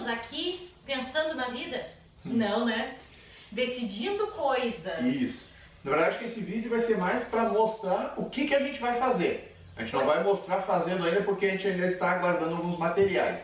estamos aqui pensando na vida? Não, né? Decidindo coisas. Isso. Na verdade, acho que esse vídeo vai ser mais para mostrar o que a gente vai fazer. A gente não vai mostrar fazendo ainda porque a gente ainda está aguardando alguns materiais.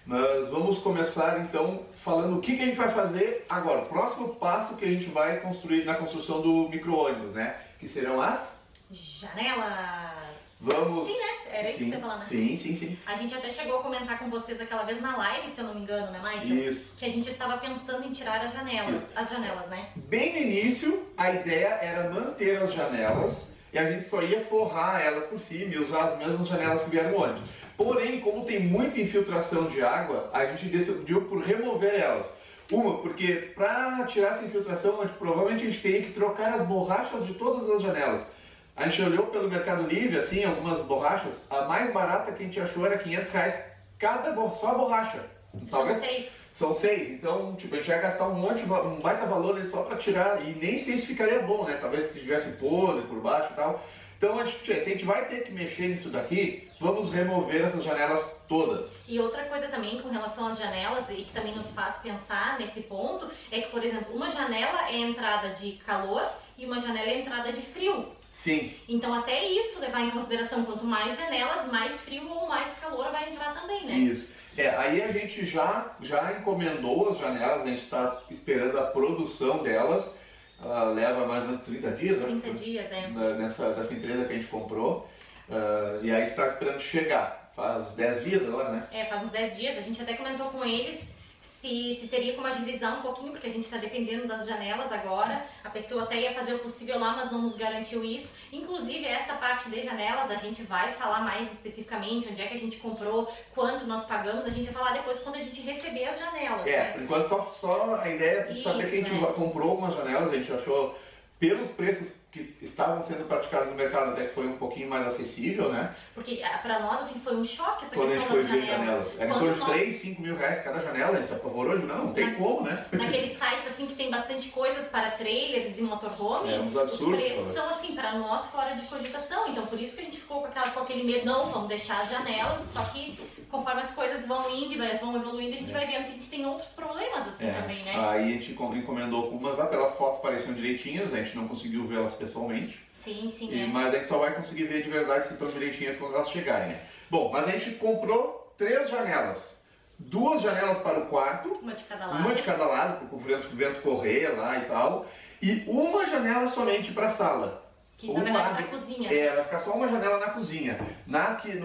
Mas vamos começar então falando o que a gente vai fazer agora. O próximo passo que a gente vai construir na construção do micro-ônibus, né? Que serão as janelas. Vamos... Sim, né? Era isso que você ia falar, né? Sim. A gente até chegou a comentar com vocês aquela vez na live, se eu não me engano, né, Michael? Isso. Que a gente estava pensando em tirar as janelas. Isso. As janelas, né? Bem no início, a ideia era manter as janelas e a gente só ia forrar elas por cima e usar as mesmas janelas que vieram no ônibus. Porém, como tem muita infiltração de água, a gente decidiu por remover elas. Uma, porque para tirar essa infiltração, provavelmente a gente teria que trocar as borrachas de todas as janelas. A gente olhou pelo Mercado Livre, assim, algumas borrachas, a mais barata que a gente achou era R$500 só a borracha. São 6. São 6, então tipo, a gente vai gastar um baita valor ali só para tirar, e nem sei se ficaria bom, né? Talvez se tivesse podre por baixo e tal. Então, se a gente vai ter que mexer nisso daqui, vamos remover essas janelas todas. E outra coisa também com relação às janelas, e que também nos faz pensar nesse ponto, é que, por exemplo, uma janela é entrada de calor e uma janela é entrada de frio. Sim. Então até isso levar em consideração, quanto mais janelas, mais frio ou mais calor vai entrar também, né? Isso. Aí a gente já encomendou as janelas, a gente está esperando a produção delas. Ela leva mais ou menos 30 dias, 30 dias, é. Dessa empresa que a gente comprou. E aí a gente está esperando chegar. Faz 10 dias agora, né? É, faz uns 10 dias. A gente até comentou com eles se teria como agilizar um pouquinho, porque a gente está dependendo das janelas agora. A pessoa até ia fazer o possível lá, mas não nos garantiu isso. Inclusive, essa parte de janelas, a gente vai falar mais especificamente onde é que a gente comprou, quanto nós pagamos. A gente vai falar depois quando a gente receber as janelas, né? Por enquanto só a ideia de saber que a gente comprou algumas janelas, a gente achou pelos preços que estavam sendo praticados no mercado, até que foi um pouquinho mais acessível, né? Porque para nós assim foi um choque essa quando questão das janelas. Era em torno de 3, 5 mil reais cada janela, a gente se apavorou, não tem como, né? Naqueles sites assim que tem bastante coisas para trailers e motorhome, os preços são assim, para nós fora de cogitação, então por isso que a gente ficou com aquele medo, não, vamos deixar as janelas, só que conforme as coisas vão indo e vão evoluindo, a gente vai vendo que a gente tem outros problemas assim também, né? Aí a gente encomendou algumas lá, pelas fotos pareciam direitinhas, a gente não conseguiu vê-las pessoalmente. Sim, mas a gente só vai conseguir ver de verdade se estão direitinhas quando elas chegarem, né? Bom, mas a gente comprou 3 janelas. 2 janelas para o quarto, uma de cada lado, para o vento correr lá e tal, e uma janela somente para a sala. Que na verdade é na cozinha. Vai ficar só uma janela na cozinha.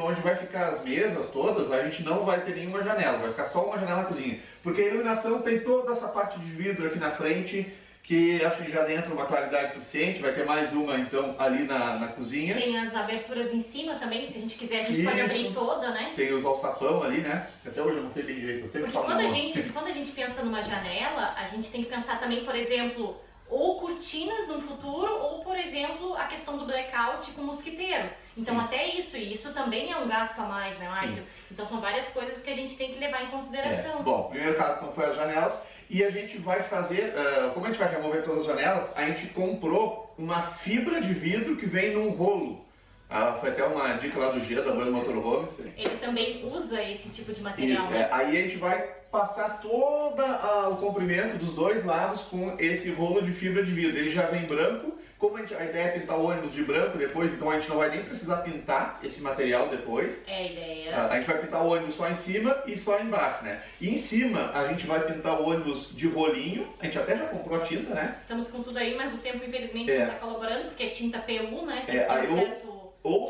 Onde vai ficar as mesas todas, a gente não vai ter nenhuma janela, vai ficar só uma janela na cozinha. Porque a iluminação tem toda essa parte de vidro aqui na frente, que acho que já dentro uma claridade suficiente, vai ter mais uma então ali na cozinha. Tem as aberturas em cima também, se a gente quiser a gente pode abrir toda, né? Tem os alçapão ali, né? Até hoje eu não sei bem direito, eu sempre falo. Quando a gente pensa numa janela, a gente tem que pensar também, por exemplo, ou cortinas no futuro, ou por exemplo, a questão do blackout com mosquiteiro. Então até isso, e isso também é um gasto a mais, né, Michael? Então são várias coisas que a gente tem que levar em consideração. Bom, o primeiro caso então foi as janelas, e a gente vai fazer, como a gente vai remover todas as janelas, a gente comprou uma fibra de vidro que vem num rolo. Foi até uma dica lá do Gia, da Brand Motorhomes. Ele também usa esse tipo de material, isso, né? Aí a gente vai passar todo o comprimento dos dois lados com esse rolo de fibra de vidro. Ele já vem branco, como a ideia é pintar o ônibus de branco depois, então a gente não vai nem precisar pintar esse material depois. É a ideia. A gente vai pintar o ônibus só em cima e só embaixo, né? E em cima a gente vai pintar o ônibus de rolinho, a gente até já comprou a tinta, né? Estamos com tudo aí, mas o tempo infelizmente não está colaborando, porque é tinta PU, né? Ou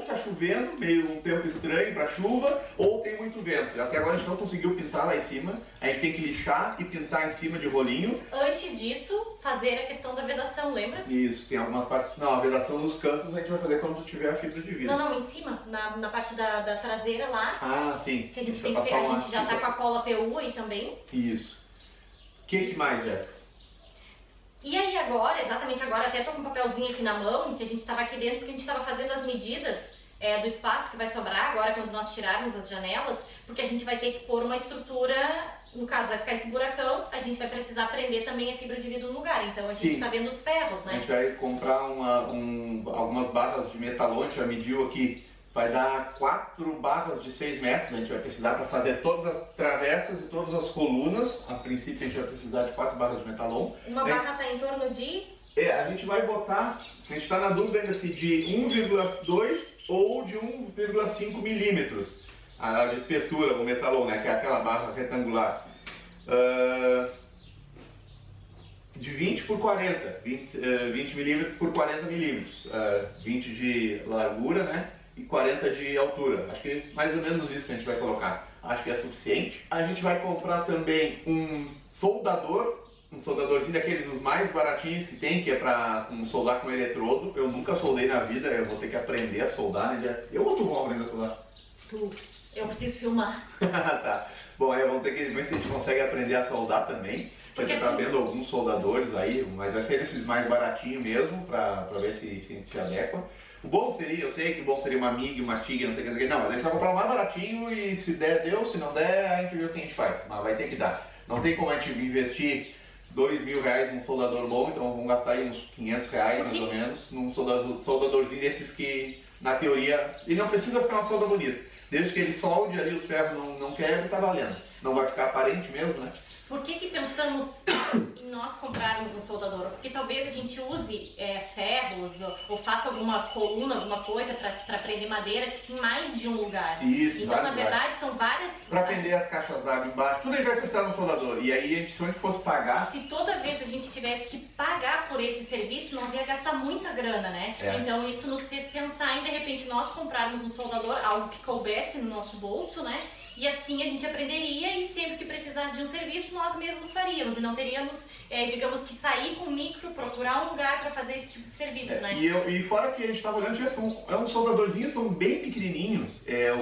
está chovendo, meio um tempo estranho para chuva, ou tem muito vento. Até agora a gente não conseguiu pintar lá em cima, a gente tem que lixar e pintar em cima de rolinho. Antes disso, fazer a questão da vedação, lembra? Isso, tem algumas partes. Não, a vedação dos cantos a gente vai fazer quando tiver a fibra de vidro. Não, em cima, na parte da traseira lá. Ah, sim. Que a gente tem que ver, a gente já tá com a cola PU aí também. Isso. O que mais, Jéssica? E aí agora, exatamente agora, até tô com um papelzinho aqui na mão, que a gente estava aqui dentro, porque a gente estava fazendo as medidas do espaço que vai sobrar agora quando nós tirarmos as janelas, porque a gente vai ter que pôr uma estrutura, no caso vai ficar esse buracão, a gente vai precisar prender também a fibra de vidro no lugar, então a gente está vendo os ferros, né? A gente vai comprar algumas barras de metalon, a gente já mediu aqui, vai dar 4 barras de 6 metros, né? A gente vai precisar para fazer todas as travessas e todas as colunas. A princípio a gente vai precisar de 4 barras de metalon. Uma barra está em torno de... a gente vai botar, a gente está na dúvida ainda se de 1,2 ou de 1,5 milímetros de espessura, o metalon, né? Que é aquela barra retangular. De 20 por 40, 20 milímetros por 40 milímetros, 20 de largura, né, e 40 de altura. Acho que mais ou menos isso a gente vai colocar. Acho que é suficiente. A gente vai comprar também um soldadorzinho daqueles os mais baratinhos que tem, que é para soldar com eletrodo. Eu nunca soldei na vida, eu vou ter que aprender a soldar, né, Jess? Eu ou tu vamos aprender a soldar? Tu. Eu preciso filmar. Tá. Bom, aí vamos ter que ver se a gente consegue aprender a soldar também. Porque tá vendo alguns soldadores aí, mas vai ser esses mais baratinhos mesmo, pra ver se a gente se adequa. O bom seria, eu sei que o bom seria uma MIG, uma TIG, não sei o que, não, mas a gente vai comprar o mais baratinho e se der, deu, se não der, a gente vê o que a gente faz. Mas vai ter que dar. Não tem como a gente investir R$2.000 num soldador bom, então vamos gastar aí uns R$500 mais ou menos, num soldadorzinho desses que, na teoria, ele não precisa ficar uma solda bonita. Desde que ele solde ali, os ferros não quebrem, tá valendo. Não vai ficar aparente mesmo, né? Por que pensamos em nós comprarmos um soldador? Porque talvez a gente use ferros ou faça alguma coluna, alguma coisa para prender madeira em mais de um lugar. Isso, então, na verdade, são várias... Para prender as caixas d'água embaixo, tudo a gente vai precisar de um soldador. E aí, se a gente fosse pagar... Se toda vez a gente tivesse que pagar por esse serviço, nós ia gastar muita grana, né? Então, isso nos fez pensar em, de repente, nós comprarmos um soldador, algo que coubesse no nosso bolso, né? E assim a gente aprenderia e sempre que precisasse de um serviço, nós mesmos faríamos. E não teríamos, digamos que sair com o micro, procurar um lugar para fazer esse tipo de serviço, né? E fora que a gente estava olhando, é um soldadorzinho, são bem pequenininhos.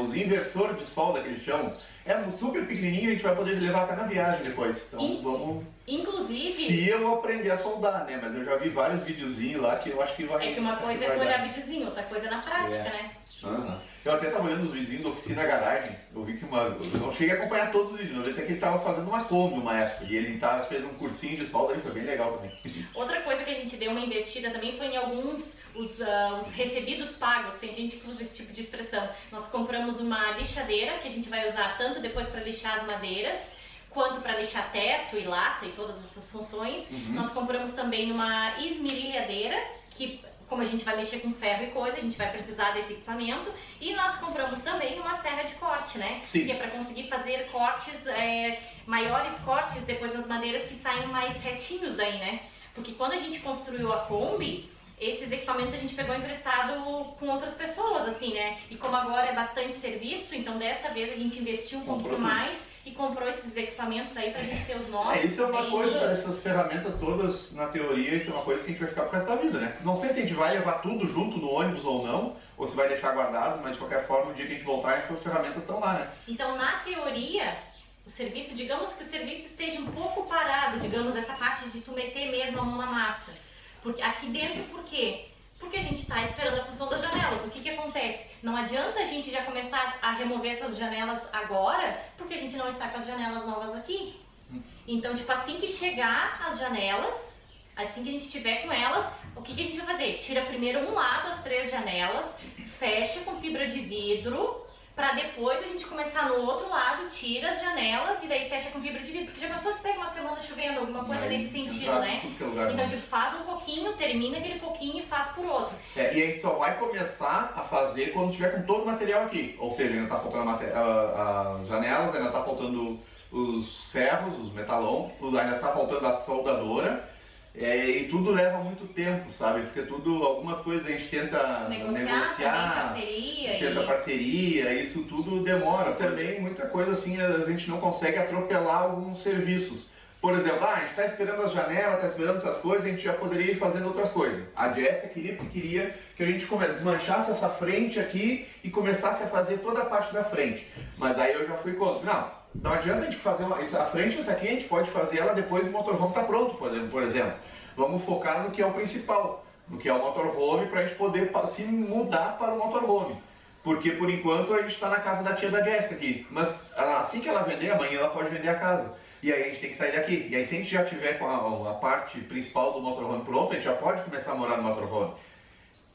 Os inversores de solda que eles chamam. É super pequenininho, a gente vai poder levar até na viagem depois. Então vamos... Inclusive... Se eu aprender a soldar, né? Mas eu já vi vários videozinhos lá que eu acho que vai... É que uma coisa é olhar videozinho, outra coisa é na prática, né? Uhum. Eu até estava olhando os videozinhos da oficina garagem, eu vi que eu não cheguei a acompanhar todos os vídeos, eu vi até que ele estava fazendo uma Kombi uma época, e ele fez um cursinho de solda, e foi bem legal também. Outra coisa que a gente deu uma investida também foi em alguns, os recebidos pagos, tem gente que usa esse tipo de expressão. Nós compramos uma lixadeira, que a gente vai usar tanto depois para lixar as madeiras, quanto para lixar teto e lata e todas essas funções. Nós compramos também uma esmerilhadeira, que... Como a gente vai mexer com ferro e coisa, a gente vai precisar desse equipamento. E nós compramos também uma serra de corte, né? Sim. Que é para conseguir fazer cortes, maiores cortes depois nas madeiras que saem mais retinhos daí, né? Porque quando a gente construiu a Kombi, esses equipamentos a gente pegou emprestado com outras pessoas, assim, né? E como agora é bastante serviço, então dessa vez a gente investiu um pouquinho mais e comprou esses equipamentos aí pra gente ter os nossos. Isso é uma coisa, essas ferramentas todas, na teoria, isso é uma coisa que a gente vai ficar pro resto da vida, né? Não sei se a gente vai levar tudo junto no ônibus ou não, ou se vai deixar guardado, mas de qualquer forma, no dia que a gente voltar, essas ferramentas estão lá, né? Então, na teoria, o serviço, digamos que o serviço esteja um pouco parado, digamos, essa parte de tu meter mesmo a mão na massa. Porque aqui dentro, por quê? Porque a gente está esperando a função das janelas. O que acontece? Não adianta a gente já começar a remover essas janelas agora, porque a gente não está com as janelas novas aqui. Então, tipo, assim que chegar as janelas, assim que a gente estiver com elas, o que a gente vai fazer? Tira primeiro um lado, as 3 janelas, fecha com fibra de vidro, para depois a gente começar no outro lado, tira as janelas e daí fecha com fibra de vidro. Porque já pensou se pega uma semana chovendo, alguma coisa nesse sentido, né? Então, tipo, faz um pouquinho, termina aquele pouquinho e faz por outro. E a gente só vai começar a fazer quando tiver com todo o material aqui. Ou seja, ainda tá faltando as janelas, ainda tá faltando os ferros, os metalon, ainda tá faltando a soldadora. E tudo leva muito tempo, sabe? Porque algumas coisas a gente tenta negociar parceria, isso tudo demora. Também muita coisa assim, a gente não consegue atropelar alguns serviços. Por exemplo, a gente está esperando as janelas, está esperando essas coisas, a gente já poderia ir fazendo outras coisas. A Jéssica queria que a gente desmanchasse essa frente aqui e começasse a fazer toda a parte da frente. Mas aí eu já fui contra. Não adianta a gente fazer a frente, essa aqui a gente pode fazer ela depois do motorhome estar pronto, por exemplo. Vamos focar no que é o principal, no que é o motorhome, para a gente poder se mudar para o motorhome. Porque por enquanto a gente está na casa da tia da Jéssica aqui. Mas assim que ela vender, amanhã ela pode vender a casa. E aí a gente tem que sair daqui. E aí se a gente já tiver com a parte principal do motorhome pronta, a gente já pode começar a morar no motorhome.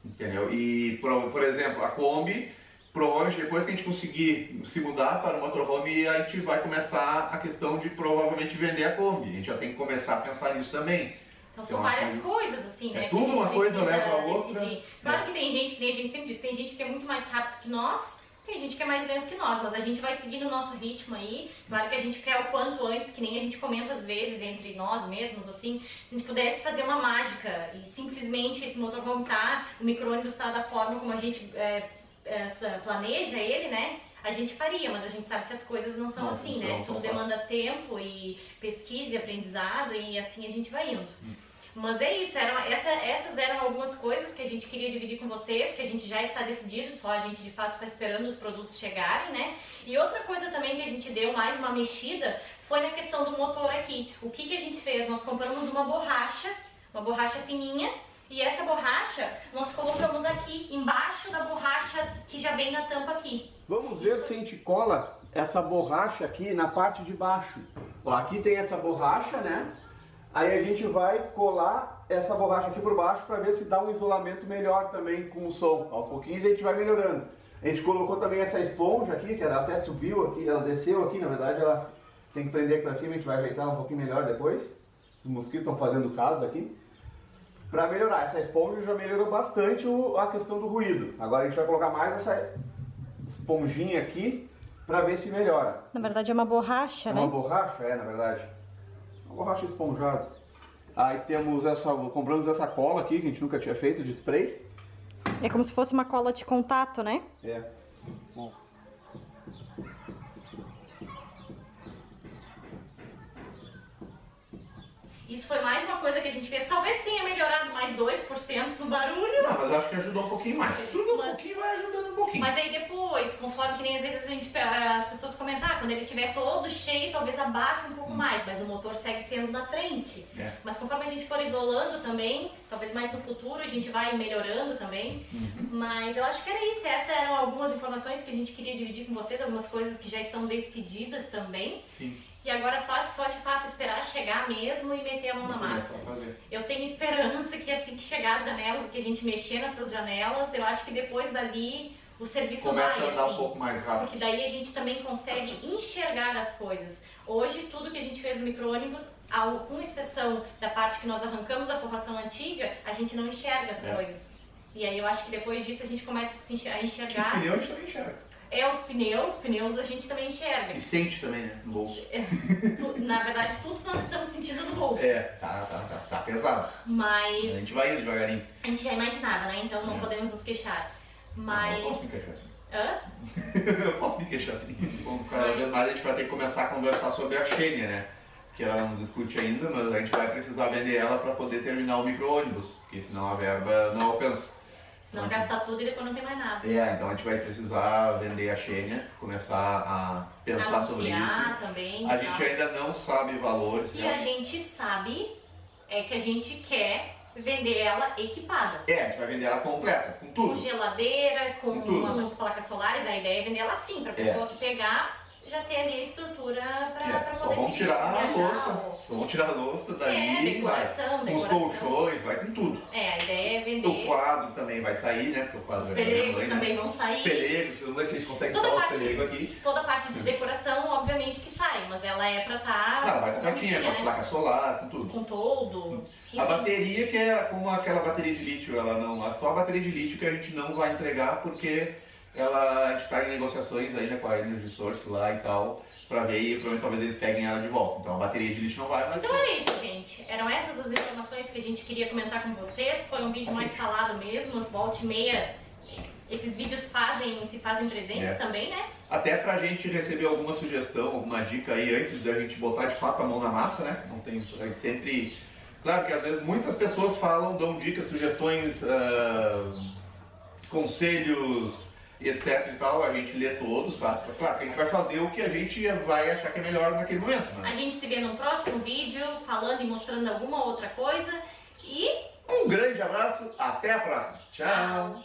Entendeu? E por exemplo, a Kombi, provavelmente depois que a gente conseguir se mudar para o motorhome, a gente vai começar a questão de provavelmente vender a Kombi. A gente já tem que começar a pensar nisso também. Então são várias coisas, assim, né? Tudo uma coisa leva a outra. Claro que tem gente, que nem a gente sempre diz, tem gente que é muito mais rápido que nós, tem gente que é mais lento que nós, mas a gente vai seguindo o nosso ritmo aí. Claro que a gente quer o quanto antes, que nem a gente comenta às vezes entre nós mesmos, assim, se a gente pudesse fazer uma mágica e simplesmente esse motorhome tá, o micro-ônibus tá da forma como a gente planeja ele, né? A gente faria, mas a gente sabe que as coisas não são assim, né? Tudo demanda tempo e pesquisa e aprendizado e assim a gente vai indo. Mas é isso, essas eram algumas coisas que a gente queria dividir com vocês, que a gente já está decidido, só a gente de fato está esperando os produtos chegarem, né? E outra coisa também que a gente deu mais uma mexida foi na questão do motor aqui. O que a gente fez? Nós compramos uma borracha fininha, e essa borracha nós colocamos aqui, embaixo da borracha que já vem na tampa aqui. Vamos ver se a gente cola essa borracha aqui na parte de baixo. Ó, aqui tem essa borracha, né? Aí a gente vai colar essa borracha aqui por baixo para ver se dá um isolamento melhor também com o som. Aos pouquinhos a gente vai melhorando. A gente colocou também essa esponja aqui, que ela até subiu aqui, ela desceu aqui, na verdade ela tem que prender aqui para cima, a gente vai ajeitar um pouquinho melhor depois. Os mosquitos estão fazendo caso aqui. Para melhorar, essa esponja já melhorou bastante a questão do ruído. Agora a gente vai colocar mais essa esponjinha aqui para ver se melhora. Na verdade é uma borracha, né? É uma borracha? É, na verdade. Uma borracha esponjada. Aí temos compramos essa cola aqui, que a gente nunca tinha feito, de spray. É como se fosse uma cola de contato, né? É. Bom. Isso foi mais uma coisa que a gente fez. Talvez tenha melhorado mais 2% no barulho. Não, mas acho que ajudou um pouquinho mais. Tudo um pouquinho vai ajudando um pouquinho. Mas aí depois, conforme que nem às vezes as pessoas comentam, quando ele estiver todo cheio, talvez abafe um pouco mais, mas o motor segue sendo na frente. É. Mas conforme a gente for isolando também, talvez mais no futuro a gente vai melhorando também. Mas eu acho que era isso. Essas eram algumas informações que a gente queria dividir com vocês, algumas coisas que já estão decididas também. Sim. E agora só de fato esperar chegar mesmo e meter a mão na massa. Eu tenho esperança que assim que chegar as janelas e que a gente mexer nessas janelas, eu acho que depois dali o serviço começa vai a andar assim, um pouco mais rápido. porque daí a gente também consegue enxergar as coisas. Hoje tudo que a gente fez no micro-ônibus, com exceção da parte que nós arrancamos a forração antiga, a gente não enxerga as coisas. E aí eu acho que depois disso a gente começa a enxergar. Os pneus a gente também enxerga. Os pneus a gente também enxerga. E sente também, né? No bolso. Na verdade, tudo nós estamos sentindo no bolso. É, tá pesado. Mas a gente vai indo devagarinho. A gente já imaginava, né? Então não podemos nos queixar. Mas. Eu posso me queixar assim. Hã? Eu posso me queixar assim. Cada vez mais a gente vai ter que começar a conversar sobre a Xenia, né? Que ela não nos escute ainda, mas a gente vai precisar vender ela para poder terminar o micro-ônibus, porque senão a verba não alcança. Senão gastar tudo e depois não tem mais nada. Então a gente vai precisar vender a Xenia, começar a pensar sobre isso. Também, a gente ainda não sabe valores. E a gente sabe que a gente quer vender ela equipada. A gente vai vender ela completa, com tudo. Com geladeira, com umas placas solares. A ideia é vender ela assim, para a pessoa que pegar já ter ali a estrutura para poder só vamos tirar a louça. Vamos tirar a louça daí, decoração. Com os colchões, vai com tudo. A ideia é vender. O quadro também vai sair, né? Porque o quadro os pelegos também vão sair. Os pelegos, não sei se a gente consegue salvar os pelegos aqui. Toda a parte de decoração, obviamente que sai, mas ela é pra estar. Não, vai completinha, com as placas solar, com tudo. Com todo. A bateria, que é como aquela bateria de lítio, ela não. É só a bateria de lítio que a gente não vai entregar porque a gente está em negociações ainda com a Energy Source lá e tal, pra ver e provavelmente talvez eles peguem ela de volta. Então a bateria de lixo não vai, mas... Então é isso, gente. Eram essas as informações que a gente queria comentar com vocês. Foi um vídeo mais falado mesmo, as volta e meia. Esses vídeos se fazem presentes também, né? Até pra gente receber alguma sugestão, alguma dica aí antes da gente botar de fato a mão na massa, né? Não tem, a gente sempre... Claro que às vezes muitas pessoas falam, dão dicas, sugestões, conselhos... e etc e tal, a gente lê todos, tá? Claro que a gente vai fazer o que a gente vai achar que é melhor naquele momento, né? A gente se vê no próximo vídeo, falando e mostrando alguma outra coisa. E... um grande abraço, até a próxima. Tchau!